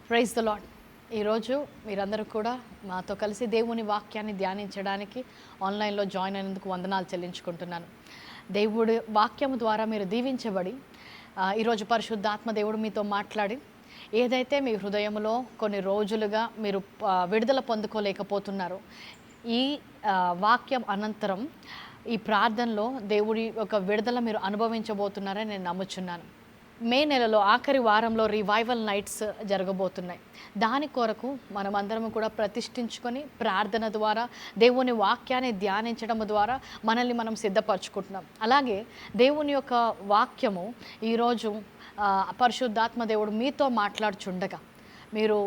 Praise the lord. ఈరోజు మీరందరూ కూడా మాతో కలిసి దేవుని వాక్యాన్ని ధ్యానించడానికి ఆన్లైన్లో జాయిన్ అయినందుకు వందనాలు చెల్లించుకుంటున్నాను. దేవుడి వాక్యము ద్వారా మీరు దీవించబడి ఈరోజు పరిశుద్ధాత్మ దేవుడు మీతో మాట్లాడి ఏదైతే మీ హృదయంలో కొన్ని రోజులుగా మీరు విడుదల పొందుకోలేకపోతున్నారో ఈ వాక్యం అనంతరం ఈ ప్రార్థనలో దేవుడి ఒక విడుదల మీరు అనుభవించబోతున్నారని నేను నమ్ముచున్నాను. మే నెలలో ఆఖరి వారంలో రివైవల్ నైట్స్ జరగబోతున్నాయి. దాని కొరకు మనమందరం కూడా ప్రతిష్ఠించుకొని ప్రార్థన ద్వారా దేవుని వాక్యాన్ని ధ్యానించడం ద్వారా మనల్ని మనం సిద్ధపరచుకుంటున్నాం. అలాగే దేవుని యొక్క వాక్యము ఈరోజు పరిశుద్ధాత్మ దేవుడు మీతో మాట్లాడుచుండగా మీరు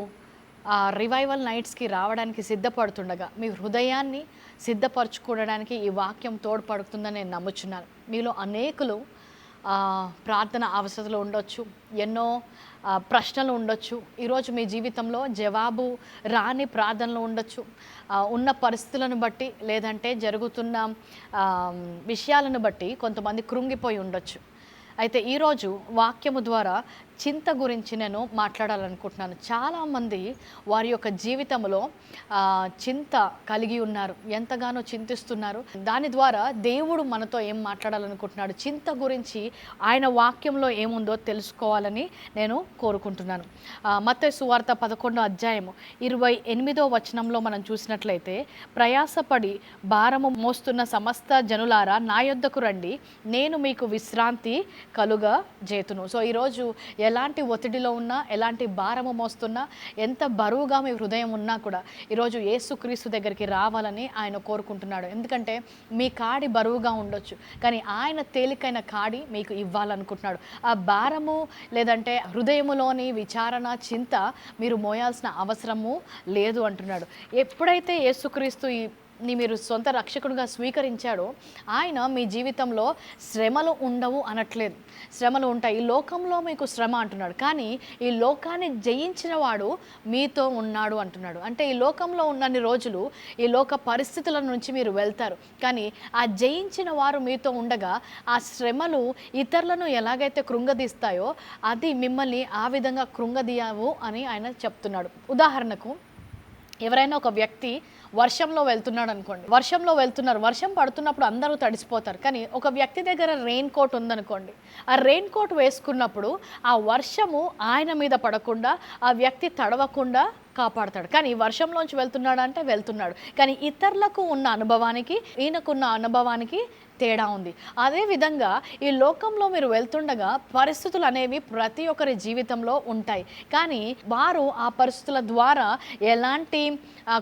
రివైవల్ నైట్స్కి రావడానికి సిద్ధపడుతుండగా మీ హృదయాన్ని సిద్ధపరచుకోవడానికి ఈ వాక్యం తోడ్పడుతుందని నేను నమ్ముచున్నాను. మీలో అనేకులు ప్రార్థన అవసరాలు ఉండొచ్చు, ఎన్నో ప్రశ్నలు ఉండొచ్చు. ఈరోజు మీ జీవితంలో జవాబు రాని ప్రార్థనలు ఉండొచ్చు. ఉన్న పరిస్థితులను బట్టి లేదంటే జరుగుతున్న విషయాలను బట్టి కొంతమంది కృంగిపోయి ఉండొచ్చు. అయితే ఈరోజు వాక్యము ద్వారా చింత గురించి నేను మాట్లాడాలనుకుంటున్నాను. చాలామంది వారి యొక్క జీవితంలో చింత కలిగి ఉన్నారు, ఎంతగానో చింతిస్తున్నారు. దాని ద్వారా దేవుడు మనతో ఏం మాట్లాడాలనుకుంటున్నాడు, చింత గురించి ఆయన వాక్యంలో ఏముందో తెలుసుకోవాలని నేను కోరుకుంటున్నాను. మత్తయి సువార్త 11వ అధ్యాయము 28వ వచనంలో మనం చూసినట్లయితే, ప్రయాసపడి భారము మోస్తున్న సమస్త జనులారా నా యొద్దకు రండి, నేను మీకు విశ్రాంతి కలుగా చేతును. సో ఈరోజు ఎలాంటి ఒత్తిడిలో ఉన్నా, ఎలాంటి భారము మోస్తున్నా, ఎంత బరువుగా మీ హృదయం ఉన్నా కూడా ఈరోజు యేసుక్రీస్తు దగ్గరికి రావాలని ఆయన కోరుకుంటున్నాడు. ఎందుకంటే మీ కాడి బరువుగా ఉండొచ్చు, కానీ ఆయన తేలికైన కాడి మీకు ఇవ్వాలనుకుంటున్నాడు. ఆ భారము లేదంటే హృదయములోని విచారణ, చింత మీరు మోయాల్సిన అవసరము లేదు అంటున్నాడు. ఎప్పుడైతే యేసుక్రీస్తు మీరు సొంత రక్షకుడిగా స్వీకరించాడో ఆయన మీ జీవితంలో శ్రమలు ఉండవు అనట్లేదు. శ్రమలు ఉంటాయి, ఈ లోకంలో మీకు శ్రమ అంటున్నాడు. కానీ ఈ లోకాన్ని జయించిన వాడు మీతో ఉన్నాడు అంటున్నాడు. అంటే ఈ లోకంలో ఉన్నన్ని రోజులు ఈ లోక పరిస్థితుల నుంచి మీరు వెళ్తారు, కానీ ఆ జయించిన వారు మీతో ఉండగా ఆ శ్రమలు ఇతరులను ఎలాగైతే కృంగదీస్తాయో అది మిమ్మల్ని ఆ విధంగా కృంగదీయవు అని ఆయన చెప్తున్నాడు. ఉదాహరణకు ఎవరైనా ఒక వ్యక్తి వర్షంలో వెళ్తున్నాడు అనుకోండి, వర్షం పడుతున్నప్పుడు అందరూ తడిసిపోతారు. కానీ ఒక వ్యక్తి దగ్గర రెయిన్ కోట్ ఉందనుకోండి, ఆ రెయిన్ కోట్ వేసుకున్నప్పుడు ఆ వర్షము ఆయన మీద పడకుండా, ఆ వ్యక్తి తడవకుండా కాపాడతాడు. కానీ వర్షంలోంచి వెళ్తున్నాడు, కానీ ఇతరులకు ఉన్న అనుభవానికి ఈయనకున్న అనుభవానికి తేడా ఉంది. అదేవిధంగా ఈ లోకంలో మీరు వెళ్తుండగా పరిస్థితులు అనేవి ప్రతి ఒక్కరి జీవితంలో ఉంటాయి. కానీ వారు ఆ పరిస్థితుల ద్వారా ఎలాంటి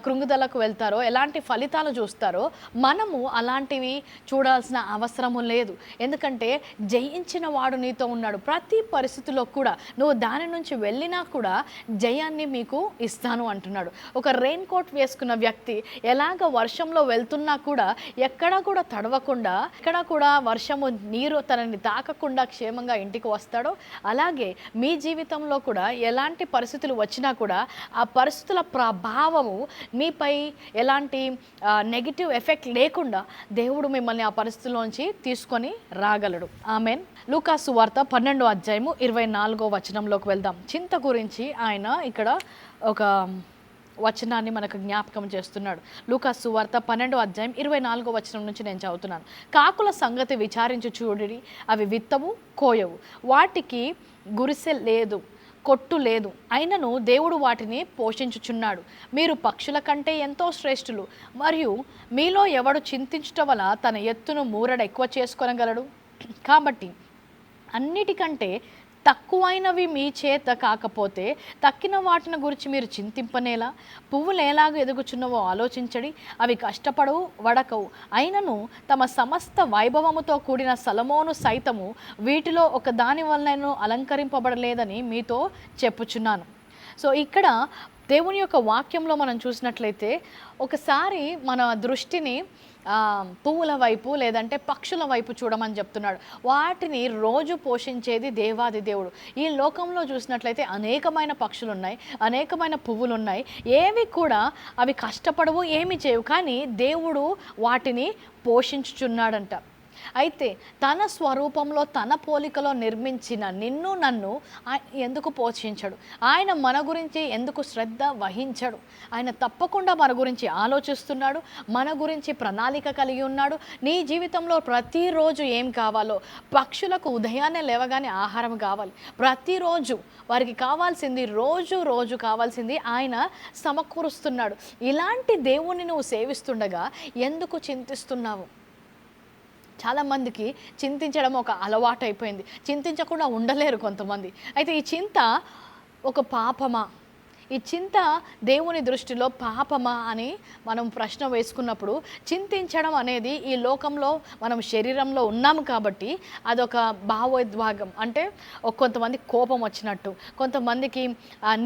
కృంగుదలకు వెళ్తారో, ఎలాంటి ఫలితాలు చూస్తారో మనము అలాంటివి చూడాల్సిన అవసరము లేదు. ఎందుకంటే జయించిన వాడు నీతో ఉన్నాడు. ప్రతి పరిస్థితిలో కూడా నువ్వు దాని నుంచి వెళ్ళినా కూడా జయాన్ని మీకు ఇస్తాను అంటున్నాడు. ఒక రెయిన్ కోట్ వేసుకున్న వ్యక్తి ఎలాగ వర్షంలో వెళ్తున్నా కూడా ఎక్కడా కూడా తడవకుండా, ఎక్కడ కూడా వర్షము నీరు తనని తాకకుండా క్షేమంగా ఇంటికి వస్తాడో, అలాగే మీ జీవితంలో కూడా ఎలాంటి పరిస్థితులు వచ్చినా కూడా ఆ పరిస్థితుల ప్రభావము మీపై ఎలాంటి నెగిటివ్ ఎఫెక్ట్ లేకుండా దేవుడు మిమ్మల్ని ఆ పరిస్థితుల్లోంచి తీసుకొని రాగలడు. ఆమెన్. లూకా సువార్త 12వ అధ్యాయము 24వ వచనంలోకి వెళ్దాం. చింత గురించి ఆయన ఇక్కడ ఒక వచనాన్ని మనకు జ్ఞాపకం చేస్తున్నాడు. లూకా సువార్త 12వ అధ్యాయం 24వ వచనం నుంచి నేను చదువుతున్నాను. కాకుల సంగతి విచారించి చూడిరి, అవి విత్తవు, కోయవు, వాటికి గురిసె లేదు, కొట్టు లేదు, అయినను దేవుడు వాటిని పోషించుచున్నాడు. మీరు పక్షుల కంటే ఎంతో శ్రేష్ఠులు. మరియు మీలో ఎవడు చింతించటం వల్ల తన ఎత్తును మూరడ ఎక్కువ చేసుకొనగలడు? కాబట్టి అన్నిటికంటే తక్కువైనవి మీ చేత కాకపోతే తక్కిన వాటిని గురించి మీరు చింతింపనేలా? పువ్వులు ఎలాగ ఎదుగుచున్నవో ఆలోచించడి, అవి కష్టపడవు, వడకవు, అయినను తమ సమస్త వైభవముతో కూడిన సొలొమోను సైతము వీటిలో ఒక దాని వలనను అలంకరింపబడలేదని మీతో చెప్పుచున్నాను. సో ఇక్కడ దేవుని యొక్క వాక్యంలో మనం చూసినట్లయితే ఒకసారి మన దృష్టిని పువ్వుల వైపు లేదంటే పక్షుల వైపు చూడమని చెప్తున్నాడు. వాటిని రోజు పోషించేది దేవాది దేవుడు. ఈ లోకంలో చూసినట్లయితే అనేకమైన పక్షులు ఉన్నాయి, అనేకమైన పువ్వులు ఉన్నాయి, ఏవి కూడా అవి కష్టపడవు, ఏమి చేయవు, కానీ దేవుడు వాటిని పోషించుచున్నాడంట. అయితే తన స్వరూపంలో తన పోలికలో నిర్మించిన నిన్ను నన్ను ఎందుకు పోషించడు? ఆయన మన గురించి ఎందుకు శ్రద్ధ వహించడు? ఆయన తప్పకుండా మన గురించి ఆలోచిస్తున్నాడు, మన గురించి ప్రణాళిక కలిగి ఉన్నాడు. నీ జీవితంలో ప్రతిరోజు ఏం కావాలో, పక్షులకు ఉదయాన్నే లేవగానే ఆహారం కావాలి, ప్రతిరోజు వారికి కావాల్సింది రోజు కావాల్సింది ఆయన సమకూరుస్తున్నాడు. ఇలాంటి దేవుణ్ణి నువ్వు సేవిస్తుండగా ఎందుకు చింతిస్తున్నావు? చాలామందికి చింతించడం ఒక అలవాటు అయిపోయింది, చింతించకుండా ఉండలేరు కొంతమంది. అయితే ఈ చింత ఒక పాపమా? ఈ చింత దేవుని దృష్టిలో పాపమా అని మనం ప్రశ్న వేసుకున్నప్పుడు, చింతించడం అనేది ఈ లోకంలో మనం శరీరంలో ఉన్నాము కాబట్టి అదొక భావోద్వేగం. అంటే కొంతమంది కోపం వచ్చినట్టు, కొంతమందికి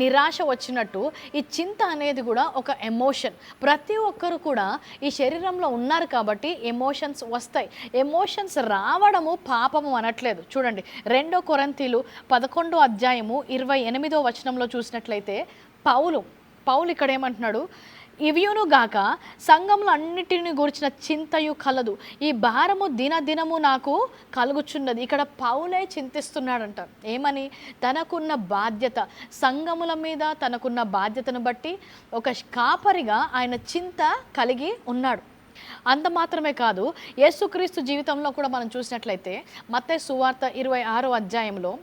నిరాశ వచ్చినట్టు ఈ చింత అనేది కూడా ఒక ఎమోషన్. ప్రతి ఒక్కరు కూడా ఈ శరీరంలో ఉన్నారు కాబట్టి ఎమోషన్స్ వస్తాయి. ఎమోషన్స్ రావడము పాపము అనట్లేదు. చూడండి 2 కొరింథీలు 11వ అధ్యాయము 28వ వచనంలో చూసినట్లయితే పౌలు ఇక్కడ ఏమంటున్నాడు? ఇవియును గాక సంఘంలో అన్నిటిని గురించిన చింతయు కలదు, ఈ భారము దినదినము నాకు కలుగుచున్నది. ఇక్కడ పౌలే చింతిస్తున్నాడంట. ఏమని? తనకున్న బాధ్యత, సంఘముల మీద తనకున్న బాధ్యతను బట్టి ఒక కాపరిగా ఆయన చింత కలిగి ఉన్నాడు. అంత మాత్రమే కాదు, యేసుక్రీస్తు జీవితంలో కూడా మనం చూసినట్లయితే మత్తయి సువార్త 26వ అధ్యాయంలో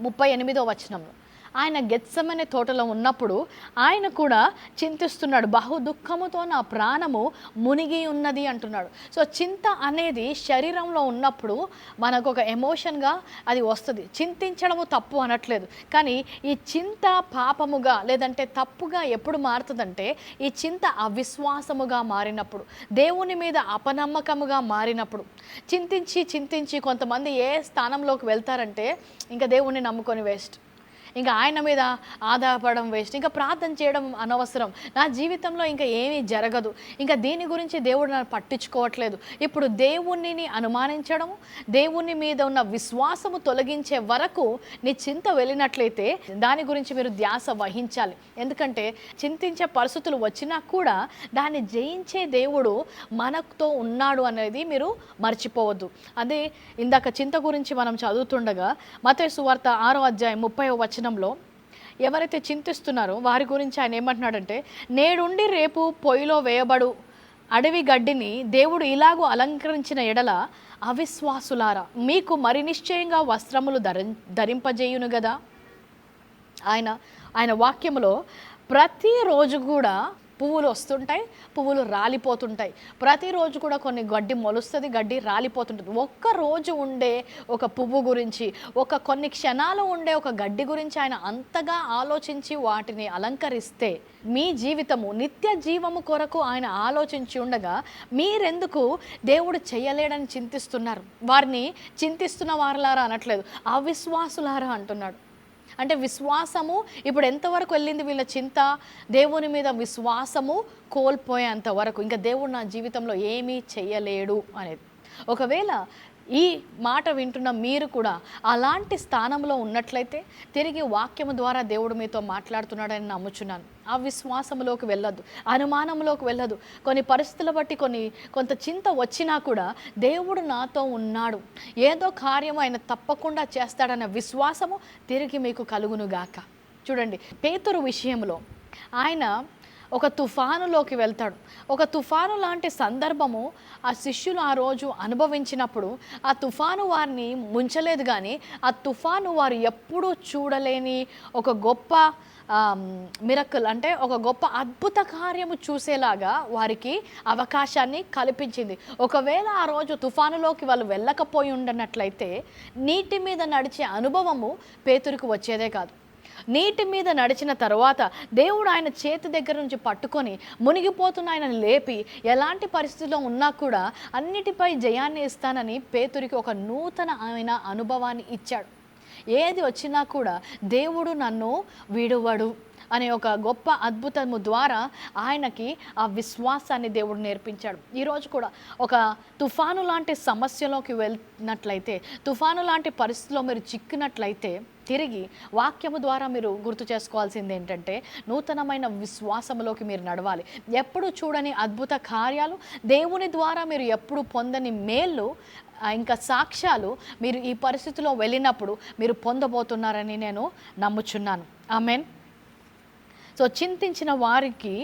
38వ వచనంలో ఆయన గెత్సెమనే తోటలో ఉన్నప్పుడు ఆయన కూడా చింతిస్తున్నాడు. బహు దుఃఖముతో నా ప్రాణము మునిగి ఉన్నది అంటున్నాడు. సో చింత అనేది శరీరంలో ఉన్నప్పుడు మనకు ఒక ఎమోషన్గా అది వస్తుంది. చింతించడము తప్పు అనట్లేదు, కానీ ఈ చింత పాపముగా లేదంటే తప్పుగా ఎప్పుడు మారుతుందంటే ఈ చింత అవిశ్వాసముగా మారినప్పుడు, దేవుని మీద అపనమ్మకముగా మారినప్పుడు. చింతించి కొంతమంది ఏ స్థానంలోకి వెళ్తారంటే ఇంకా దేవుణ్ణి నమ్ముకొని వేస్ట్, ఇంకా ఆయన మీద ఆధారపడడం వేస్ట్, ఇంకా ప్రార్థన చేయడం అనవసరం, నా జీవితంలో ఇంకా ఏమీ జరగదు, ఇంకా దీని గురించి దేవుడు నన్ను పట్టించుకోవట్లేదు. ఇప్పుడు దేవుణ్ణి అనుమానించడం, దేవుని మీద ఉన్న విశ్వాసము తొలగించే వరకు నీ చింత వెళ్ళినట్లయితే దాని గురించి మీరు ధ్యాస వహించాలి. ఎందుకంటే చింతించే పరిస్థితులు వచ్చినా కూడా దాన్ని జయించే దేవుడు మనతో ఉన్నాడు అనేది మీరు మర్చిపోవద్దు. అదే ఇందాక చింత గురించి మనం చదువుతుండగా మత్తయి సువార్త 6వ అధ్యాయం 30వ వచనంలో ఎవరైతే చింతిస్తున్నారో వారి గురించి ఆయన ఏమంటున్నాడంటే, నేడుండి రేపు పొయ్యిలో వేయబడు అడవి గడ్డిని దేవుడు ఇలాగూ అలంకరించిన ఎడల అవిశ్వాసులారా మీకు మరి నిశ్చయంగా వస్త్రములు ధరింపజేయును కదా. ఆయన వాక్యములో ప్రతిరోజు కూడా పువ్వులు వస్తుంటాయి, పువ్వులు రాలిపోతుంటాయి. ప్రతిరోజు కూడా కొన్ని గడ్డి మొలుస్తుంది, గడ్డి రాలిపోతుంటుంది. ఒక్కరోజు ఉండే ఒక పువ్వు గురించి, కొన్ని క్షణాలు ఉండే ఒక గడ్డి గురించి ఆయన అంతగా ఆలోచించి వాటిని అలంకరిస్తే, మీ జీవితము నిత్య జీవము కొరకు ఆయన ఆలోచించి ఉండగా మీరెందుకు దేవుడు చేయలేడని చింతిస్తున్నారు? వారిని చింతిస్తున్న వారులారా అనట్లేదు, అవిశ్వాసులారా అంటున్నాడు. అంటే విశ్వాసము ఇప్పుడు ఎంతవరకు వెళ్ళింది వీళ్ళ చింత? దేవుని మీద విశ్వాసము కోల్పోయేంత వరకు, ఇంకా దేవుడు నా జీవితంలో ఏమీ చెయ్యలేడు అనేది. ఒకవేళ ఈ మాట వింటున్న మీరు కూడా అలాంటి స్థానంలో ఉన్నట్లయితే తిరిగి వాక్యము ద్వారా దేవుడు మీతో మాట్లాడుతున్నాడని నమ్ముచున్నాను. ఆ విశ్వాసంలోకి వెళ్ళొద్దు, అనుమానంలోకి వెళ్ళదు. కొన్ని పరిస్థితుల బట్టి కొంత చింత వచ్చినా కూడా దేవుడు నాతో ఉన్నాడు, ఏదో కార్యము ఆయన తప్పకుండా చేస్తాడన్న విశ్వాసము తిరిగి మీకు కలుగునుగాక. చూడండి, పేతురు విషయంలో ఆయన ఒక తుఫానులోకి వెళ్తాడు. ఒక తుఫాను లాంటి సందర్భము ఆ శిష్యులు ఆ రోజు అనుభవించినప్పుడు ఆ తుఫాను వారిని ముంచలేదు, కానీ ఆ తుఫాను వారు ఎప్పుడూ చూడలేని ఒక గొప్ప మిరకల్, అంటే ఒక గొప్ప అద్భుత కార్యము చూసేలాగా వారికి అవకాశాన్ని కల్పించింది. ఒకవేళ ఆ రోజు తుఫానులోకి వాళ్ళు వెళ్ళకపోయి ఉండనట్లయితే నీటి మీద నడిచే అనుభవము పేతురుకు వచ్చేదే కాదు. నీటి మీద నడిచిన తర్వాత దేవుడు ఆయన చేతి దగ్గర నుంచి పట్టుకొని మునిగిపోతున్న ఆయనను లేపి ఎలాంటి పరిస్థితుల్లో ఉన్నా కూడా అన్నిటిపై జయాన్ని ఇస్తానని పేతురికి ఒక నూతన అనుభవాన్ని ఇచ్చాడు. ఏది వచ్చినా కూడా దేవుడు నన్ను విడువడు అనే ఒక గొప్ప అద్భుతము ద్వారా ఆయనకి ఆ విశ్వాసాన్ని దేవుడు నేర్పించాడు. ఈరోజు కూడా ఒక తుఫాను లాంటి సమస్యలోకి వెళ్ళినట్లయితే, తుఫాను లాంటి పరిస్థితిలో మీరు చిక్కినట్లయితే తిరిగి వాక్యము ద్వారా మీరు గుర్తు చేసుకోవాల్సింది ఏంటంటే నూతనమైన విశ్వాసంలోకి మీరు నడవాలి. ఎప్పుడు చూడని అద్భుత కార్యాలు, దేవుని ద్వారా మీరు ఎప్పుడు పొందని మేళ్ళు, ఇంకా సాక్ష్యాలు మీరు ఈ పరిస్థితిలో వెళ్ళినప్పుడు మీరు పొందబోతున్నారని నేను నమ్ముచున్నాను. ఆమేన్. సో చింతించిన వారికి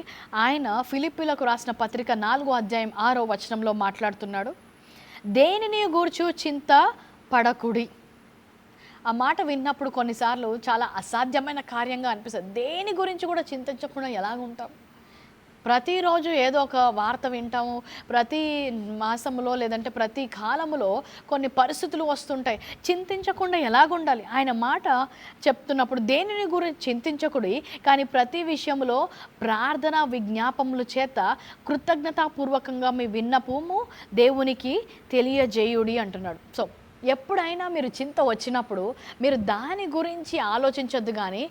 ఆయన ఫిలిప్పీలకు రాసిన పత్రిక 4:6 మాట్లాడుతున్నాడు. దేనిని గూర్చు చింత పడకుడి. ఆ మాట విన్నప్పుడు కొన్నిసార్లు చాలా అసాధ్యమైన కార్యంగా అనిపిస్తుంది. దేని గురించి కూడా చింతించకుండా ఎలాగ ఉంటాం? ప్రతిరోజు ఏదో ఒక వార్త వింటాము. ప్రతి మాసములో లేదంటే ప్రతి కాలములో కొన్ని పరిస్థితులు వస్తుంటాయి. చింతించకుండా ఎలాగుండాలి? ఆయన మాట చెప్తున్నప్పుడు దేనిని గురించి చింతించకుడి, కానీ ప్రతి విషయంలో ప్రార్థన విజ్ఞాపముల చేత కృతజ్ఞతాపూర్వకంగా మీ విన్నపము దేవునికి తెలియజేయుడి అంటున్నాడు. సో ఎప్పుడైనా మీరు చింత వచ్చినప్పుడు మీరు దాని గురించి ఆలోచించొద్దు, కానీ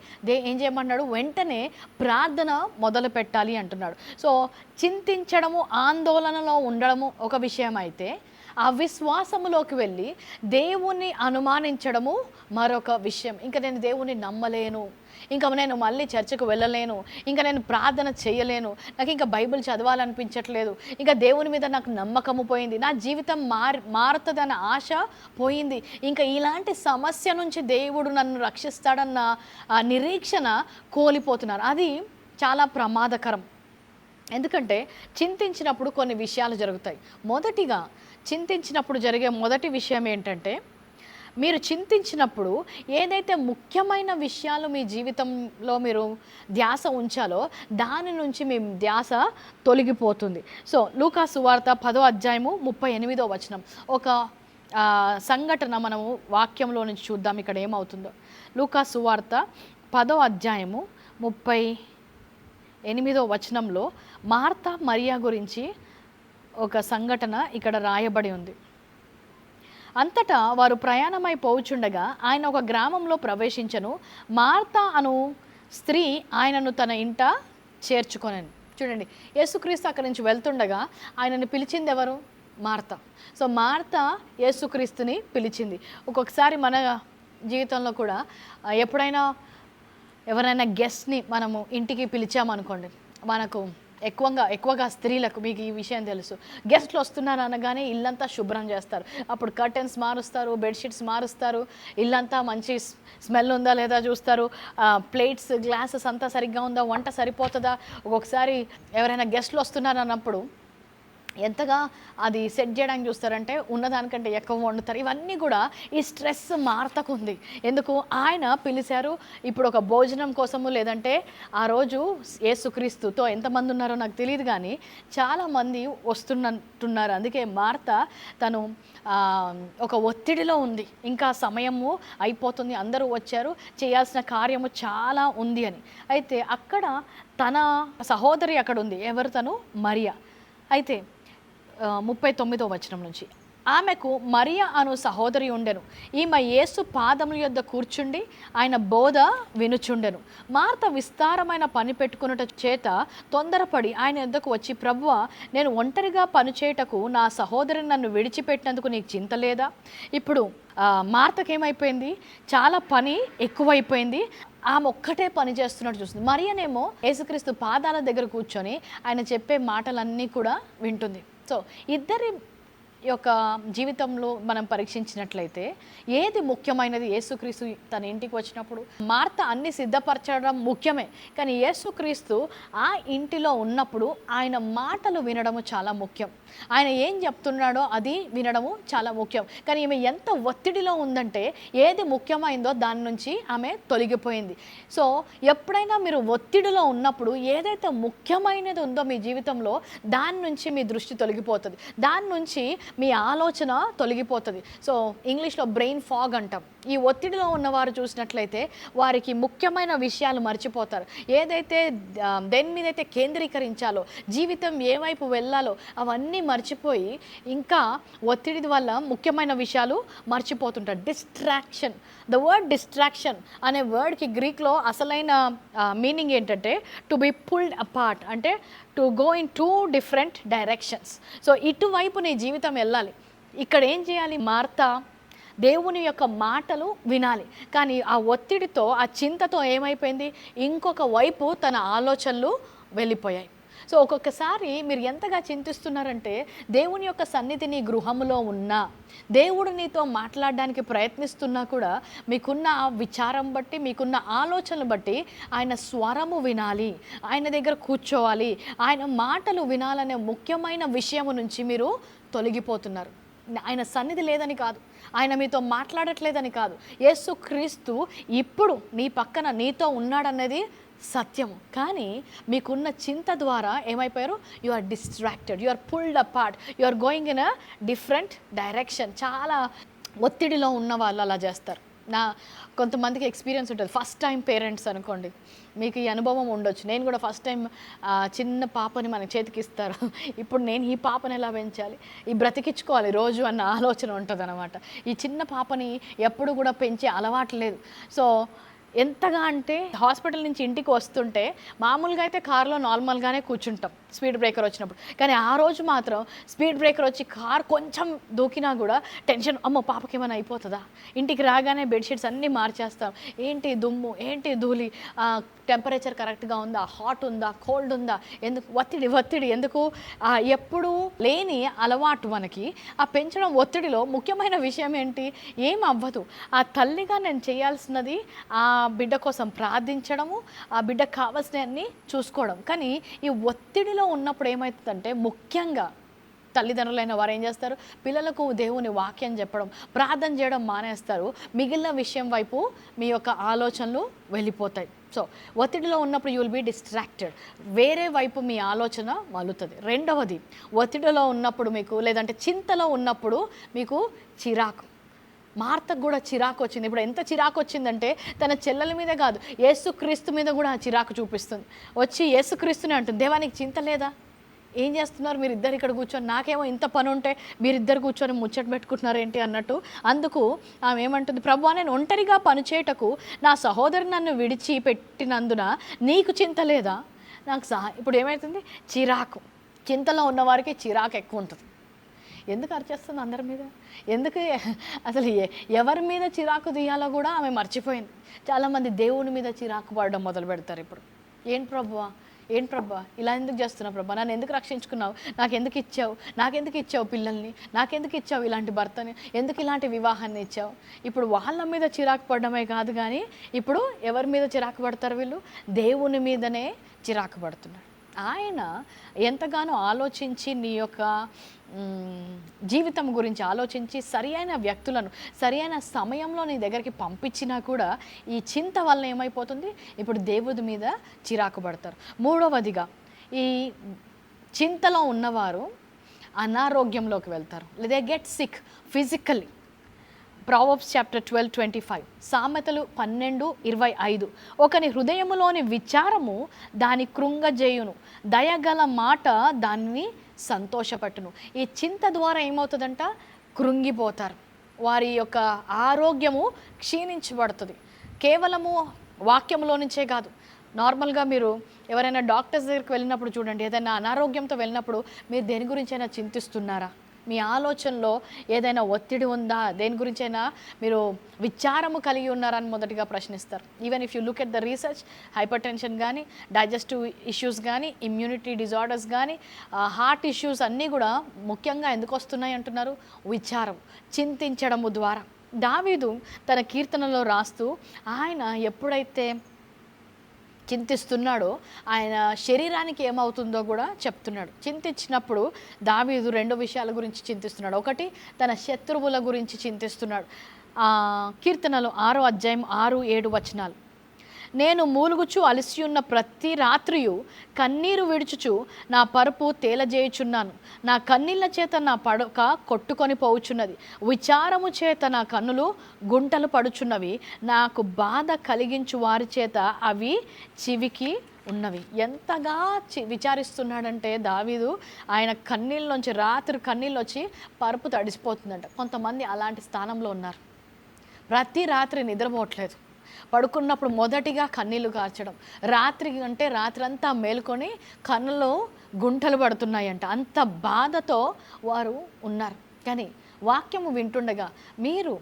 ఏం చేయమన్నాడు? వెంటనే ప్రార్థన మొదలు పెట్టాలి అంటున్నాడు. సో చింతించడము, ఆందోళనలో ఉండడము ఒక విషయం అయితే, ఆ విశ్వాసములోకి వెళ్ళి దేవుణ్ణి అనుమానించడము మరొక విషయం. ఇంకా నేను దేవుణ్ణి నమ్మలేను, ఇంకా నేను మళ్ళీ చర్చకు వెళ్ళలేను, ఇంకా నేను ప్రార్థన చేయలేను, నాకు ఇంకా బైబిల్ చదవాలనిపించట్లేదు, ఇంకా దేవుని మీద నాకు నమ్మకము పోయింది, నా జీవితం మారుతుందన్న ఆశ పోయింది, ఇంకా ఇలాంటి సమస్య నుంచి దేవుడు నన్ను రక్షిస్తాడన్న నిరీక్షణ కోల్పోతున్నారు. అది చాలా ప్రమాదకరం. ఎందుకంటే చింతించినప్పుడు కొన్ని విషయాలు జరుగుతాయి. మొదటిగా చింతించినప్పుడు జరిగే మొదటి విషయం ఏంటంటే, మీరు చింతించినప్పుడు ఏదైతే ముఖ్యమైన విషయాలు మీ జీవితంలో మీరు ధ్యాస ఉంచాలో దాని నుంచి మీ ధ్యాస తొలగిపోతుంది. సో లూకా సువార్త 10:38 ఒక సంఘటన మనము వాక్యంలో నుంచి చూద్దాం ఇక్కడ ఏమవుతుందో. లూకా సువార్త 10:38 మార్తా మరియా గురించి ఒక సంఘటన ఇక్కడ రాయబడి ఉంది. అంతటా వారు ప్రయాణమై పోవుచుండగా ఆయన ఒక గ్రామంలో ప్రవేశించను. మార్తా అను స్త్రీ ఆయనను తన ఇంట చేర్చుకొనెను. చూడండి, యేసుక్రీస్తు అక్కడి నుంచి వెళ్తుండగా ఆయనని పిలిచింది ఎవరు? మార్తా. సో మార్తా యేసుక్రీస్తుని పిలిచింది. ఒక్కొక్కసారి మన జీవితంలో కూడా ఎప్పుడైనా ఎవరైనా గెస్ట్ని మనము ఇంటికి పిలిచామనుకోండి, మనకు ఎక్కువగా స్త్రీలకు, మీకు ఈ విషయం తెలుసు, గెస్ట్లు వస్తున్నారు అనగానే ఇల్లంతా శుభ్రం చేస్తారు. అప్పుడు కర్టెన్స్ మారుస్తారు, బెడ్షీట్స్ మారుస్తారు, ఇల్లంతా మంచి స్మెల్ ఉందా లేదా చూస్తారు, ప్లేట్స్ గ్లాసెస్ అంతా సరిగ్గా ఉందా, వంట సరిపోతుందా. ఒక్కొక్కసారి ఎవరైనా గెస్ట్లు వస్తున్నారు అన్నప్పుడు ఎంతగా అది సెట్ చేయడానికి చూస్తారంటే ఉన్నదానికంటే ఎక్కువ వండుతారు. ఇవన్నీ కూడా ఈ స్ట్రెస్ మార్తకు ఉంది. ఎందుకు? ఆయన పిలిచారు ఇప్పుడు ఒక భోజనం కోసము, లేదంటే ఆ రోజు యేసుక్రీస్తుతో ఎంతమంది ఉన్నారో నాకు తెలియదు, కానీ చాలామంది వస్తున్నట్టున్నారు. అందుకే మార్త తను ఒక ఒత్తిడిలో ఉంది. ఇంకా సమయము అయిపోతుంది, అందరూ వచ్చారు, చేయాల్సిన కార్యము చాలా ఉంది అని. అయితే అక్కడ తన సహోదరి అక్కడ ఉంది. ఎవరు? తను మరియా. అయితే 39 నుంచి, ఆమెకు మరియా అను సహోదరి ఉండెను. ఈమె యేసు పాదముల యొద్ద కూర్చుండి ఆయన బోధ వినుచుండెను. మార్త విస్తారమైన పని పెట్టుకున్నట చేత తొందరపడి ఆయన యొద్దకు వచ్చి, ప్రభువా, నేను ఒంటరిగా పనిచేయటకు నా సహోదరిని నన్ను విడిచిపెట్టినందుకు నీకు చింత లేదా? ఇప్పుడు మార్తకేమైపోయింది? చాలా పని ఎక్కువైపోయింది. ఆమె ఒక్కటే పని చేస్తున్నట్టు చూస్తుంది. మరియనేమో యేసుక్రీస్తు పాదాల దగ్గర కూర్చొని ఆయన చెప్పే మాటలన్నీ కూడా వింటుంది. సో ఇద్దరి యొక్క జీవితంలో మనం పరీక్షించినట్లయితే ఏది ముఖ్యమైనది? యేసుక్రీస్తు తన ఇంటికి వచ్చినప్పుడు మార్త అన్ని సిద్ధపరచడం ముఖ్యమే, కానీ యేసుక్రీస్తు ఆ ఇంటిలో ఉన్నప్పుడు ఆయన మాటలు వినడము చాలా ముఖ్యం. ఆయన ఏం చెప్తున్నాడో అది వినడము చాలా ముఖ్యం. కానీ ఈమె ఎంత ఒత్తిడిలో ఉందంటే ఏది ముఖ్యమైందో దాని నుంచి ఆమె తొలగిపోయింది. సో ఎప్పుడైనా మీరు ఒత్తిడిలో ఉన్నప్పుడు ఏదైతే ముఖ్యమైనది ఉందో మీ జీవితంలో దాని నుంచి మీ దృష్టి తొలగిపోతుంది, దాని నుంచి మీ ఆలోచన తొలగిపోతుంది. సో ఇంగ్లీష్లో బ్రెయిన్ ఫాగ్ అంటాం. ఈ ఒత్తిడిలో ఉన్నవారు చూసినట్లయితే వారికి ముఖ్యమైన విషయాలు మర్చిపోతారు. ఏదైతే దేని మీదైతే కేంద్రీకరించాలో, జీవితం ఏ వైపు వెళ్ళాలో అవన్నీ మర్చిపోయి ఇంకా ఒత్తిడి వల్ల ముఖ్యమైన విషయాలు మర్చిపోతుంటారు. డిస్ట్రాక్షన్. ద వర్డ్ డిస్ట్రాక్షన్ అనే వర్డ్కి గ్రీక్లో అసలైన మీనింగ్ ఏంటంటే టు బి పుల్డ్ అపార్ట్, అంటే to go in 2 different directions. So ఇటువైపు నీ జీవితం వెళ్ళాలి. ఇక్కడ ఏం చేయాలి? మార్తా దేవుని యొక్క మాటలు వినాలి. కానీ ఆ ఒత్తిడితో, ఆ చింతతో ఏమైపోయింది, ఇంకొక వైపు తన ఆలోచనలు వెళ్ళిపోయాయి. సో ఒక్కొక్కసారి మీరు ఎంతగా చింతిస్తున్నారంటే, దేవుని యొక్క సన్నిధి నీ గృహంలో ఉన్నా, దేవుడు నీతో మాట్లాడడానికి ప్రయత్నిస్తున్నా కూడా మీకున్న విచారం బట్టి, మీకున్న ఆలోచనలు బట్టి ఆయన స్వరము వినాలి, ఆయన దగ్గర కూర్చోవాలి, ఆయన మాటలు వినాలనే ముఖ్యమైన విషయము నుంచి మీరు తొలగిపోతున్నారు. ఆయన సన్నిధి లేదని కాదు, ఆయన మీతో మాట్లాడట్లేదని కాదు, యేసుక్రీస్తు ఇప్పుడు నీ పక్కన నీతో ఉన్నాడన్నది సత్యము. కానీ మీకున్న చింత ద్వారా ఏమైపోయారు, you are distracted, you are pulled apart, you are going in a different direction. చాలా ఒత్తిడిలో ఉన్న వాళ్ళు అలా చేస్తారు. కొంతమందికి ఎక్స్పీరియన్స్ ఉంటుంది. ఫస్ట్ టైం పేరెంట్స్ అనుకోండి, మీకు ఈ అనుభవం ఉండొచ్చు. నేను కూడా ఫస్ట్ టైం చిన్న పాపని మన చేతికి ఇస్తారు. ఇప్పుడు నేను ఈ పాపని ఎలా పెంచాలి, ఈ బ్రతికించుకోవాలి రోజు అన్న ఆలోచన ఉంటుంది అనమాట. ఈ చిన్న పాపని ఎప్పుడు కూడా పెంచే అలవాటు లేదు. సో ఎంతగా అంటే హాస్పిటల్ నుంచి ఇంటికి వస్తుంటే మామూలుగా అయితే కారులో నార్మల్గానే కూర్చుంటాం స్పీడ్ బ్రేకర్ వచ్చినప్పుడు. కానీ ఆ రోజు మాత్రం స్పీడ్ బ్రేకర్ వచ్చి కార్ కొంచెం దూకినా కూడా టెన్షన్, అమ్మో పాపకి ఏమైనా అయిపోతుందా. ఇంటికి రాగానే బెడ్షీట్స్ అన్నీ మార్చేస్తాం. ఏంటి దుమ్ము, ఏంటి ధూళి, టెంపరేచర్ కరెక్ట్గా ఉందా, హాట్ ఉందా, కోల్డ్ ఉందా, ఎందుకు ఒత్తిడి ఎందుకు. ఎప్పుడు లేని అలవాటు మనకి. ఆ పెంచడం ఒత్తిడిలో ముఖ్యమైన విషయం ఏంటి, ఏం అవ్వదు. ఆ తల్లిగా నేను చేయాల్సినది ఆ బిడ్డ కోసం ప్రార్థించడము, ఆ బిడ్డకు కావాల్సినవన్నీ చూసుకోవడం. కానీ ఈ ఒత్తిడిలో ఉన్నప్పుడు ఏమవుతుందంటే, ముఖ్యంగా తల్లిదండ్రులైన వారు ఏం చేస్తారు, పిల్లలకు దేవుని వాక్యం చెప్పడం, ప్రార్థన చేయడం మానేస్తారు. మిగిలిన విషయం వైపు మీ యొక్క ఆలోచనలు వెళ్ళిపోతాయి. సో ఒత్తిడిలో ఉన్నప్పుడు యూ విల్ బీ డిస్ట్రాక్టెడ్, వేరే వైపు మీ ఆలోచన మలుతుంది. రెండవది, ఒత్తిడిలో ఉన్నప్పుడు మీకు, లేదంటే చింతలో ఉన్నప్పుడు మీకు చిరాకు. మార్తకు కూడా చిరాకు వచ్చింది. ఇప్పుడు ఎంత చిరాకు వచ్చిందంటే తన చెల్లెల మీదే కాదు, యేసుక్రీస్తు మీద కూడా ఆ చిరాకు చూపిస్తుంది. వచ్చి యేసుక్రీస్తునే అంటుంది, దేవా నీకు చింత లేదా, ఏం చేస్తున్నారు మీరు ఇద్దరు ఇక్కడ కూర్చొని, నాకేమో ఇంత పని ఉంటే మీరిద్దరు కూర్చొని ముచ్చట పెట్టుకుంటున్నారు ఏంటి అన్నట్టు. అందుకు ఆమె ఏమంటుంది, ప్రభువా నేను ఒంటరిగా పనిచేయటకు నా సహోదరు నన్ను విడిచి పెట్టినందున నీకు చింత లేదా. నాకు ఇప్పుడు ఏమవుతుంది, చిరాకు. చింతలో ఉన్నవారికి చిరాకు ఎక్కువ ఉంటుంది. ఎందుకు అరిచేస్తుంది అందరి మీద, ఎందుకు అసలు ఎవరి మీద చిరాకు తీయాలో కూడా ఆమె మర్చిపోయింది. చాలామంది దేవుని మీద చిరాకు పడడం మొదలు పెడతారు. ఇప్పుడు ఏంటి ప్రభా ఇలా ఎందుకు చేస్తున్నావు ప్రభా, నన్ను ఎందుకు రక్షించుకున్నావు, నాకెందుకు ఇచ్చావు పిల్లల్ని, నాకెందుకు ఇచ్చావు ఇలాంటి భర్తని, ఎందుకు ఇలాంటి వివాహాన్ని ఇచ్చావు. ఇప్పుడు వాళ్ళ మీద చిరాకు పడడమే కాదు, కానీ ఇప్పుడు ఎవరి మీద చిరాకు పడతారు వీళ్ళు, దేవుని మీదనే చిరాకు పడుతున్నారు. ఆయన ఎంతగానో ఆలోచించి నీ యొక్క జీవితం గురించి ఆలోచించి సరియైన వ్యక్తులను సరియైన సమయంలో నీ దగ్గరికి పంపించినా కూడా ఈ చింత వల్ల ఏమైపోతుంది, ఇప్పుడు దేవుడి మీద చిరాకు పడతారు. మూడవదిగా, ఈ చింతలో ఉన్నవారు అనారోగ్యంలోకి వెళ్తారు, లేదా get sick physically. Proverbs chapter 12:25, సామెతలు 12:25, ఒకని హృదయములోని విచారము దాని కృంగజేయును, దయగల మాట దాన్ని సంతోషపట్టును. ఈ చింత ద్వారా ఏమవుతుందంట, కృంగిపోతారు, వారి యొక్క ఆరోగ్యము క్షీణించబడుతుంది. కేవలము వాక్యంలో నుంచే కాదు, నార్మల్గా మీరు ఎవరైనా డాక్టర్స్ దగ్గరికి వెళ్ళినప్పుడు చూడండి, ఏదైనా అనారోగ్యంతో వెళ్ళినప్పుడు మీరు దేని గురించి అయినా చింతిస్తున్నారా, మీ ఆలోచనలో ఏదైనా ఒత్తిడి ఉందా, దేని గురించైనా మీరు విచారము కలిగి ఉన్నారని మొదటిగా ప్రశ్నిస్తారు. Even if you look at the research, hypertension కానీ, డైజెస్టివ్ ఇష్యూస్ కానీ, ఇమ్యూనిటీ డిజార్డర్స్ కానీ, హార్ట్ ఇష్యూస్ అన్నీ కూడా ముఖ్యంగా ఎందుకు వస్తున్నాయి అంటున్నారు, విచారం, చింతించడము ద్వారా. దావీదు తన కీర్తనలో రాస్తూ ఆయన ఎప్పుడైతే చింతిస్తున్నాడో ఆయన శరీరానికి ఏమవుతుందో కూడా చెప్తున్నాడు. చింతించినప్పుడు దావీదు రెండు విషయాల గురించి చింతిస్తున్నాడు. ఒకటి, తన శత్రువుల గురించి చింతిస్తున్నాడు. కీర్తనలు 6వ అధ్యాయం 6-7 వచనాలు, నేను మూలుగుచు అలసియున్న ప్రతి రాత్రియు కన్నీరు విడుచుచు నా పరుపు తేలజేయుచున్నాను, నా కన్నీళ్ళ చేత నా పడక కొట్టుకొని పోవుచున్నది, విచారము చేత నా కన్నులు గుంటలు పడుచున్నవి, నాకు బాధ కలిగించు వారి చేత అవి చివికి ఉన్నవి. ఎంతగా విచారిస్తున్నాడంటే దావీదు, ఆయన కన్నీళ్ళలోంచి రాత్రి కన్నీళ్ళు వచ్చి పరుపు తడిసిపోతుందంట. కొంతమంది అలాంటి స్థానంలో ఉన్నారు, ప్రతి రాత్రి నిద్రపోవట్లేదు, పడుకున్నప్పుడు మొదటిగా కన్నీళ్లు కార్చడం, రాత్రి అంటే రాత్రంతా మేలుకొని కన్నులో గుంటలు పడుతున్నాయంట, అంత బాధతో వారు ఉన్నారు. కానీ వాక్యము వింటుండగా మీరు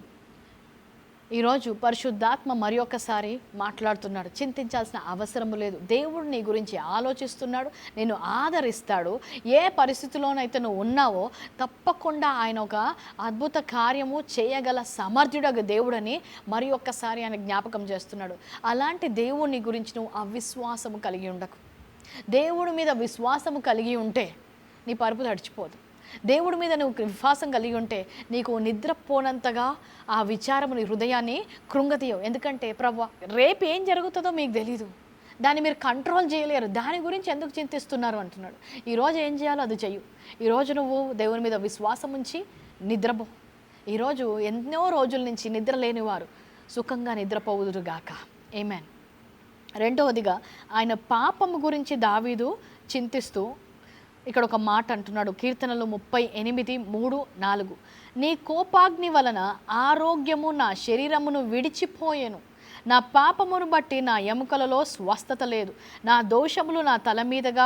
ఈరోజు పరిశుద్ధాత్మ మరి ఒక్కసారి మాట్లాడుతున్నాడు. చింతించాల్సిన అవసరం లేదు. దేవుడు నీ గురించి ఆలోచిస్తున్నాడు, నేను ఆదరిస్తాడు. ఏ పరిస్థితిలోనైతే నువ్వు ఉన్నావో తప్పకుండా ఆయన ఒక అద్భుత కార్యము చేయగల సమర్థుడు దేవుడని మరి ఒక్కసారి ఆయన జ్ఞాపకం చేస్తున్నాడు. అలాంటి దేవుని గురించి నువ్వు అవిశ్వాసము కలిగి ఉండకు. దేవుడి మీద విశ్వాసము కలిగి ఉంటే నీ పరుపు తడిచిపోదు. దేవుడి మీద నువ్వు విశ్వాసం కలిగి ఉంటే నీకు నిద్రపోనంతగా ఆ విచారము నీ హృదయాన్ని కృంగతీయవు. ఎందుకంటే ప్రభువా రేపు ఏం జరుగుతుందో మీకు తెలీదు, దాన్ని మీరు కంట్రోల్ చేయలేరు, దాని గురించి ఎందుకు చింతిస్తున్నారు అంటున్నాడు. ఈరోజు ఏం చేయాలో అది చెయ్యు. ఈరోజు నువ్వు దేవుని మీద విశ్వాసం ఉంచి నిద్రపో. ఈరోజు ఎన్నో రోజుల నుంచి నిద్ర లేనివారు సుఖంగా నిద్రపోవుదురుగాక. ఆమేన్. రెండవదిగా ఆయన పాపము గురించి దావీదు చింతిస్తూ ఇక్కడ ఒక మాట అంటున్నాడు. కీర్తనలు 38:3-4. నీ కోపాగ్ని వలన ఆరోగ్యము నా శరీరమును విడిచిపోయెను. నా పాపమును బట్టి నా ఎముకలలో స్వస్థత లేదు. నా దోషములు నా తల మీదగా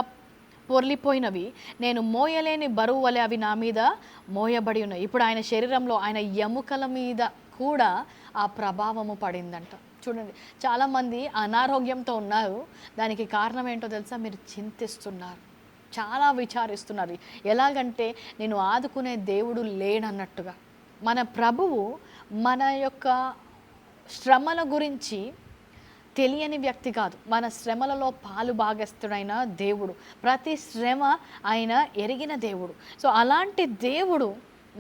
పొర్లిపోయినవి. నేను మోయలేని బరువు వలె అవి నా మీద మోయబడి ఉన్నాయి. ఇప్పుడు ఆయన శరీరంలో ఆయన ఎముకల మీద కూడా ఆ ప్రభావము పడిందంట. చూడండి, చాలామంది అనారోగ్యంతో ఉన్నారు. దానికి కారణం ఏంటో తెలుసా? మీరు చింతిస్తున్నారు, చాలా విచారిస్తున్నారు. ఎలాగంటే నేను ఆదుకునే దేవుడు లేడన్నట్టుగా. మన ప్రభువు మన యొక్క శ్రమల గురించి తెలియని వ్యక్తి కాదు. మన శ్రమలలో పాలు భాగస్తుడైన దేవుడు, ప్రతి శ్రమ ఆయన ఎరిగిన దేవుడు. సో అలాంటి దేవుడు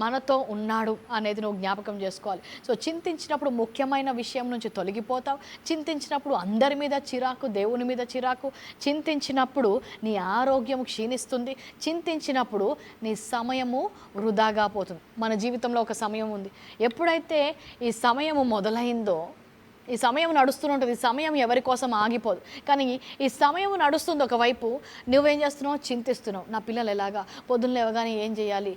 మనతో ఉన్నాడు అనేది నువ్వు జ్ఞాపకం చేసుకోవాలి. సో చింతించినప్పుడు ముఖ్యమైన విషయం నుంచి తొలగిపోతావు. చింతించినప్పుడు అందరి మీద చిరాకు, దేవుని మీద చిరాకు. చింతించినప్పుడు నీ ఆరోగ్యం క్షీణిస్తుంది. చింతించినప్పుడు నీ సమయము వృధాగా పోతుంది. మన జీవితంలో ఒక సమయం ఉంది. ఎప్పుడైతే ఈ సమయము మొదలైందో, ఈ సమయం నడుస్తుంటుంది. ఈ సమయం ఎవరి కోసం ఆగిపోదు. కానీ ఈ సమయం నడుస్తుంది. ఒకవైపు నువ్వేం చేస్తున్నావు? చింతిస్తున్నావు. నా పిల్లలు ఎలాగా, పొద్దున్న లేవగానే ఏం చేయాలి,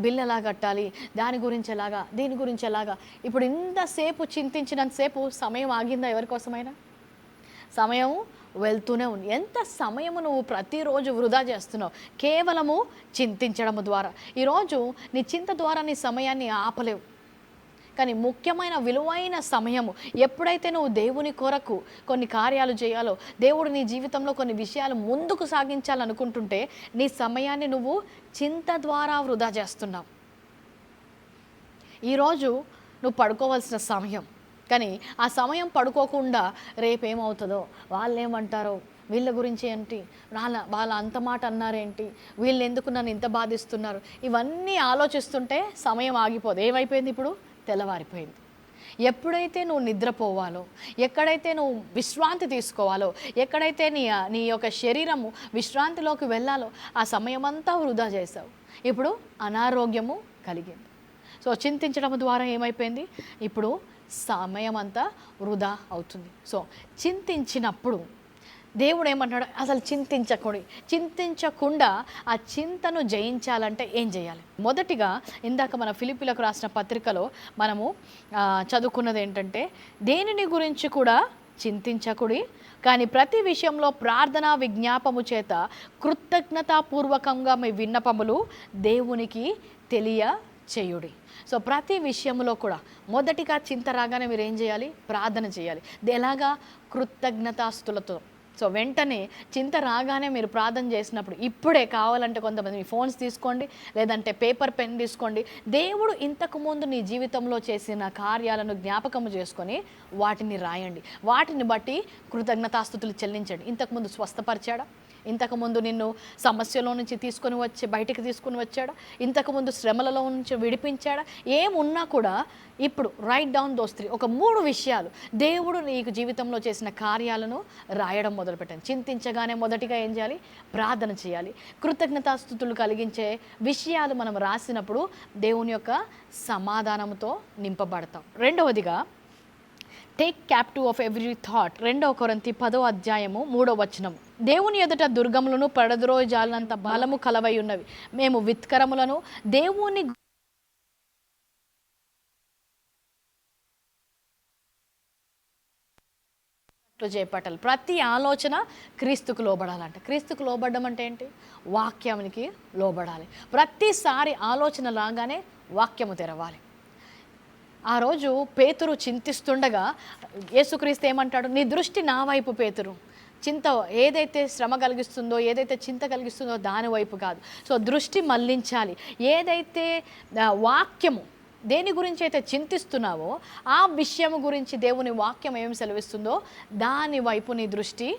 బిల్లు ఎలా కట్టాలి, దాని గురించి ఎలాగా, దీని గురించి ఎలాగా. ఇప్పుడు ఇంతసేపు చింతించినంతసేపు సమయం ఆగిందా? ఎవరి కోసమైనా? సమయం వెళ్తూనే ఉంది. ఎంత సమయము నువ్వు ప్రతిరోజు వృధా చేస్తున్నావు కేవలము చింతించడము ద్వారా. ఈరోజు నీ చింత ద్వారా నీ సమయాన్ని ఆపలేవు. కానీ ముఖ్యమైన విలువైన సమయము ఎప్పుడైతే నువ్వు దేవుని కొరకు కొన్ని కార్యాలు చేయాలో, దేవుడు నీ జీవితంలో కొన్ని విషయాలు ముందుకు సాగించాలనుకుంటుంటే నీ సమయాన్ని నువ్వు చింత ద్వారా వృధా చేస్తున్నావు. ఈరోజు నువ్వు పడుకోవాల్సిన సమయం, కానీ ఆ సమయం పడుకోకుండా రేపేమవుతుందో, వాళ్ళు ఏమంటారో, వీళ్ళ గురించి ఏంటి, వాళ్ళ అంత మాట అన్నారేంటి, వీళ్ళు ఎందుకు నన్ను ఇంత బాధిస్తున్నారు, ఇవన్నీ ఆలోచిస్తుంటే సమయం ఆగిపోదు. ఏమైపోయింది? ఇప్పుడు తెల్లవారిపోయింది. ఎప్పుడైతే నువ్వు నిద్రపోవాలో, ఎక్కడైతే నువ్వు విశ్రాంతి తీసుకోవాలో, ఎక్కడైతే నీ యొక్క శరీరము విశ్రాంతిలోకి వెళ్ళాలో ఆ సమయమంతా వృధా చేసావు. ఇప్పుడు అనారోగ్యము కలిగింది. సో చింతించడం ద్వారా ఏమైపోయింది? ఇప్పుడు సమయం అంతా వృధా అవుతుంది. సో చింతించినప్పుడు దేవుడు ఏమంటున్నాడు? అసలు చింతించకుండా ఆ చింతను జయించాలంటే ఏం చేయాలి? మొదటిగా ఇందాక మన ఫిలిప్పీలకు రాసిన పత్రికలో మనము చదువుకున్నది ఏంటంటే, దేనిని గురించి కూడా చింతించకుడి, కానీ ప్రతి విషయంలో ప్రార్థన విజ్ఞాపము చేత కృతజ్ఞతాపూర్వకంగా మీ విన్నపములు దేవునికి తెలియచేయుడి. సో ప్రతి విషయంలో కూడా మొదటిగా చింత రాగానే మీరు ఏం చేయాలి? ప్రార్థన చేయాలి. ఎలాగా? కృతజ్ఞతాస్తులతో. సో వెంటనే చింత రాగానే మీరు ప్రార్థన చేసినప్పుడు, ఇప్పుడే కావాలంటే కొంతమంది మీ ఫోన్స్ తీసుకోండి, లేదంటే పేపర్ పెన్ తీసుకోండి. దేవుడు ఇంతకుముందు నీ జీవితంలో చేసిన కార్యాలను జ్ఞాపకము చేసుకొని వాటిని రాయండి. వాటిని బట్టి కృతజ్ఞతాస్తుతులు చెల్లించండి. ఇంతకుముందు స్వస్థపరిచాడా? ఇంతకుముందు నిన్ను సమస్యలో నుంచి బయటికి తీసుకొని వచ్చాడా? ఇంతకుముందు శ్రమలలో నుంచి విడిపించాడా? ఏమున్నా కూడా ఇప్పుడు రైట్ డౌన్ దోస్ 3, ఒక 3 విషయాలు దేవుడు నీకు జీవితంలో చేసిన కార్యాలను రాయడం మొదలుపెట్టాను. చింతించగానే మొదటిగా ఏం చేయాలి? ప్రార్థన చేయాలి. కృతజ్ఞతాస్తుతులు కలిగించే విషయాలు మనం రాసినప్పుడు దేవుని యొక్క సమాధానంతో నింపబడతాం. రెండవదిగా take captive of every thought. 2 కొరింథీ 10:3 దేవుని ఎదుట దుర్గములను పడద్రోజాలనంత బలము కలవై ఉన్నవి. మేము విత్కరములను దేవుని చేపట్టాలి. ప్రతి ఆలోచన క్రీస్తుకు లోబడాలంట. క్రీస్తుకు లోబడడం అంటే ఏంటి? వాక్యానికి లోబడాలి. ప్రతిసారి ఆలోచన రాగానే వాక్యము తెరవాలి. ఆ రోజు పేతురు చింతిస్తుండగా యేసుక్రీస్తు ఏమంటాడు, నీ దృష్టి నా వైపు పేతురు, చింత ఏదైతే శ్రమ కలిగిస్తుందో, ఏదైతే చింత కలిగిస్తుందో దాని వైపు కాదు. సో దృష్టి మళ్ళించాలి. ఏదైతే వాక్యము దేని గురించి అయితే చింతిస్తున్నావో ఆ విషయం గురించి దేవుని వాక్యం ఏం సెలవిస్తుందో దాని వైపు నీ దృష్టి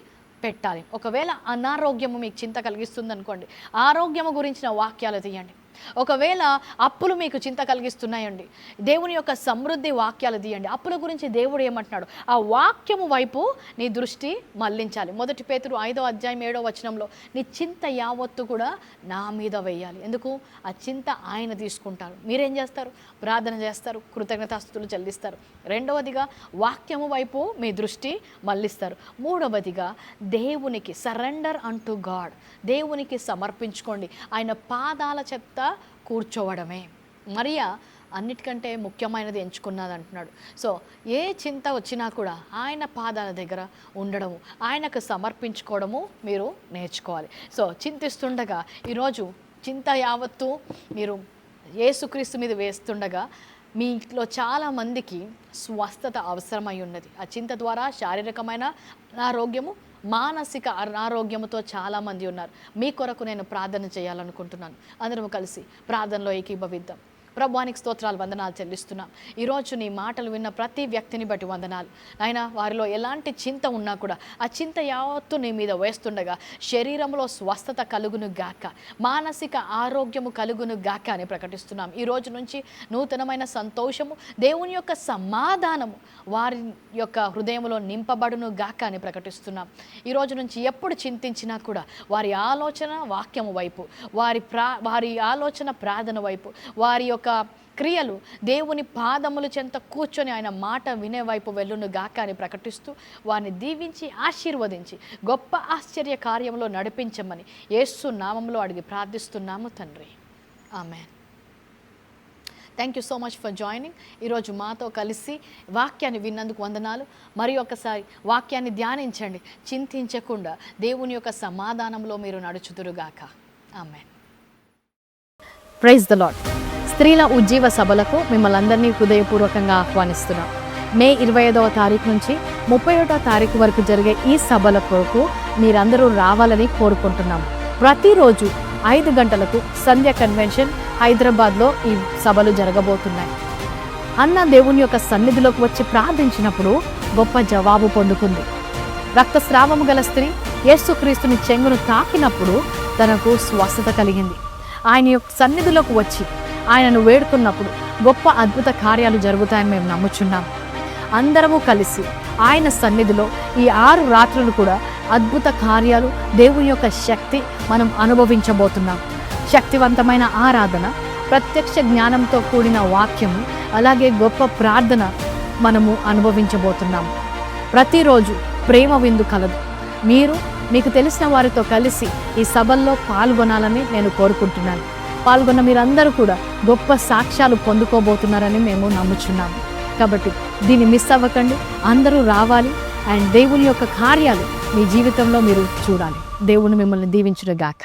పెట్టాలి. ఒకవేళ అనారోగ్యము మీకు చింత కలిగిస్తుంది అనుకోండి, ఆరోగ్యము గురించిన వాక్యాలు తీయండి. ఒకవేళ అప్పులు మీకు చింత కలిగిస్తున్నాయండి, దేవుని యొక్క సమృద్ధి వాక్యాలు తీయండి. అప్పుల గురించి దేవుడు ఏమంటున్నాడు, ఆ వాక్యము వైపు నీ దృష్టి మళ్ళించాలి. 1 పేతురు 5:7 నీ చింత యావత్తు కూడా నా మీద వేయాలి. ఎందుకు? ఆ చింత ఆయన తీసుకుంటారు. మీరేం చేస్తారు? ప్రార్థన చేస్తారు, కృతజ్ఞతాస్తుతులు చెల్లిస్తారు. రెండవదిగా వాక్యము వైపు మీ దృష్టి మళ్ళిస్తారు. మూడవదిగా దేవునికి సరెండర్ అంటూ గాడ్, దేవునికి సమర్పించుకోండి. ఆయన పాదాల చెత్త కూర్చోవడమే. మరియా అన్నిటికంటే ముఖ్యమైనది ఎంచుకున్నది అంటున్నాడు. సో ఏ చింత వచ్చినా కూడా ఆయన పాదాల దగ్గర ఉండడము, ఆయనకు సమర్పించుకోవడము మీరు నేర్చుకోవాలి. సో చింతిస్తుండగా ఈరోజు చింత యావత్తు మీరు యేసుక్రీస్తు మీద వేస్తుండగా మీ ఇంట్లో చాలామందికి స్వస్థత అవసరమై ఉన్నది. ఆ చింత ద్వారా శారీరకమైన అనారోగ్యము, మానసిక అనారోగ్యముతో చాలామంది ఉన్నారు. మీ కొరకు నేను ప్రార్థన చేయాలనుకుంటున్నాను. అందరం కలిసి ప్రార్థనలో ఏకీభవిద్దాం. ప్రభువానికి స్తోత్రాలు, వందనాలు చెల్లిస్తున్నాం. ఈరోజు నీ మాటలు విన్న ప్రతి వ్యక్తిని బట్టి వందనాలు. ఆయన వారిలో ఎలాంటి చింత ఉన్నా కూడా ఆ చింత యావత్తు నీ మీద వేస్తుండగా శరీరంలో స్వస్థత కలుగును గాక, మానసిక ఆరోగ్యము కలుగును గాక అని ప్రకటిస్తున్నాం. ఈ రోజు నుంచి నూతనమైన సంతోషము, దేవుని యొక్క సమాధానము వారి యొక్క హృదయంలో నింపబడును గాక అని ప్రకటిస్తున్నాం. ఈ రోజు నుంచి ఎప్పుడు చింతించినా కూడా వారి ఆలోచన వాక్యము వైపు, వారి ఆలోచన ప్రార్థన వైపు, వారి యొక్క క్రియలు దేవుని పాదముల చెంత కూర్చొని ఆయన మాట వినే వైపు వెళ్ళును గాక అని ప్రకటిస్తూ వారిని దీవించి ఆశీర్వదించి గొప్ప ఆశ్చర్య కార్యంలో నడిపించమని యేసు నామంలో అడిగి ప్రార్థిస్తున్నాము తండ్రి. Amen. Thank you so much for joining. ఈరోజు మాతో కలిసి వాక్యాన్ని విన్నందుకు వందనాలు. మరి ఒకసారి వాక్యాన్ని ధ్యానించండి, చింతించకుండా దేవుని యొక్క సమాధానంలో మీరు నడుచుదురుగాక. ఆమేన్. Praise the Lord. స్త్రీల ఉజ్జీవ సభలకు మిమ్మల్ని అందరినీ హృదయపూర్వకంగా ఆహ్వానిస్తున్నాం. మే 25వ తారీఖు నుంచి 31వ తారీఖు వరకు జరిగే ఈ సభల కొరకు మీరందరూ రావాలని కోరుకుంటున్నాము. ప్రతిరోజు 5 గంటలకు సంధ్య కన్వెన్షన్ హైదరాబాద్లో ఈ సభలు జరగబోతున్నాయి. అన్న దేవుని యొక్క సన్నిధిలోకి వచ్చి ప్రార్థించినప్పుడు గొప్ప జవాబు పొందుకుంది. రక్తస్రావము గల స్త్రీ యేసుక్రీస్తుని చెంగును తాకినప్పుడు తనకు స్వస్థత కలిగింది. ఆయన యొక్క సన్నిధిలోకి వచ్చి ఆయనను వేడుకున్నప్పుడు గొప్ప అద్భుత కార్యాలు జరుగుతాయని మేము నమ్ముచున్నాం. అందరము కలిసి ఆయన సన్నిధిలో ఈ 6 రాత్రులు కూడా అద్భుత కార్యాలు, దేవుని యొక్క శక్తి మనం అనుభవించబోతున్నాం. శక్తివంతమైన ఆరాధన, ప్రత్యక్ష జ్ఞానంతో కూడిన వాక్యము, అలాగే గొప్ప ప్రార్థన మనము అనుభవించబోతున్నాము. ప్రతిరోజు ప్రేమ విందు కలదు. మీకు తెలిసిన వారితో కలిసి ఈ సభల్లో పాల్గొనాలని నేను కోరుకుంటున్నాను. పాల్గొన్న మీరందరూ కూడా గొప్ప సాక్ష్యాలు పొందుకోబోతున్నారని మేము నమ్ముచున్నాము. కాబట్టి దీన్ని మిస్ అవ్వకండి, అందరూ రావాలి. అండ్ దేవుని యొక్క కార్యాలు మీ జీవితంలో మీరు చూడాలి. దేవుని మిమ్మల్ని దీవించును గాక.